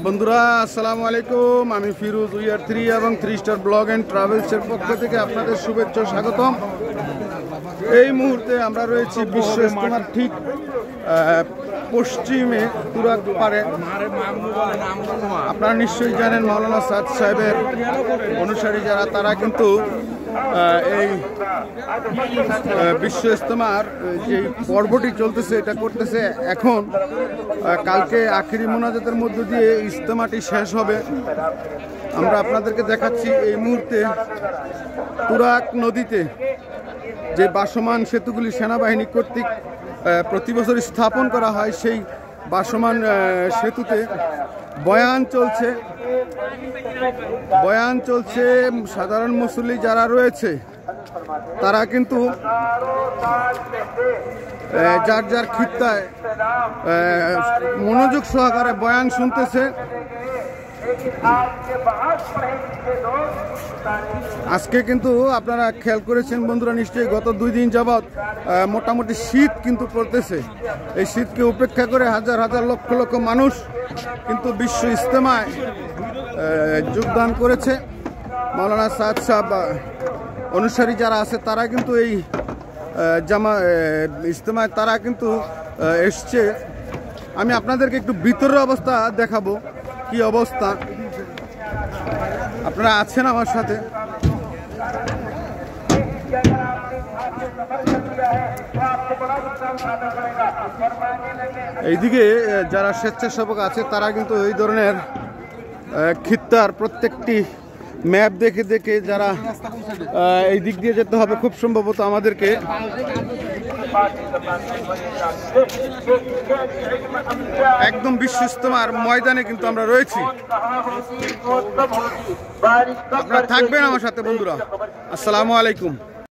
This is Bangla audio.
বন্ধুরা আসসালামু আলাইকুম, আমি ফিরোজ উইয়ার 3 এবং 3 স্টার ব্লগ অ্যান্ড ট্রাভেলসের পক্ষ থেকে আপনাদের শুভেচ্ছা স্বাগতম। এই মুহূর্তে আমরা রয়েছি বিশ্ব ইজতেমার ঠিক পশ্চিমে তুরাগ পারে। আপনারা নিশ্চয়ই জানেন মাওলানা সাদ সাহেবের অনুসারী যারা, তারা কিন্তু এই বিশ্ব ইজতেমার যে পর্বটি চলতেছে এটা করতেছে এখন। কালকে আখিরি মোনাজাতের মধ্য দিয়ে ইজতেমাটি শেষ হবে। আমরা আপনাদেরকে দেখাচ্ছি এই মুহূর্তে তুরাগ নদীতে যে ভাসমান সেতুগুলি সেনাবাহিনী কর্তৃক প্রতি বছর স্থাপন করা হয়, সেই ভাসমান সেতুতে বয়ান চলছে। সাধারণ মুসল্লি যারা রয়েছে তারা কিন্তু যার যার খিত্তায় মনোযোগ সহকারে বয়ান শুনতেছে। আজকে কিন্তু আপনারা খেয়াল করেছেন বন্ধুরা নিশ্চয়ই, গত 2 দিন যাবৎ মোটামুটি শীত কিন্তু পড়তেছে। এই শীতকে উপেক্ষা করে হাজার হাজার লক্ষ লক্ষ মানুষ কিন্তু বিশ্ব ইজতেমায় যোগদান করেছে। মাওলানা সাদ সাহেব অনুসারী যারা আছে তারা কিন্তু এই ইজতেমায় তারা কিন্তু এসছে। আমি আপনাদেরকে একটু ভিতরের অবস্থা দেখাবো, কি অবস্থা। আপনারা আছেন আমার সাথে। এইদিকে যারা স্বেচ্ছাসেবক আছে তারা কিন্তু এই ধরনের খিত্তার প্রত্যেকটি ম্যাপ দেখে দেখে যারা এই দিক দিয়ে যেতে হবে, খুব সম্ভবত আমাদেরকে একদম বিশ্ব ইজতেমার ময়দানে কিন্তু আমরা রয়েছি। আপনারা থাকবেন আমার সাথে বন্ধুরা। আসসালামু আলাইকুম।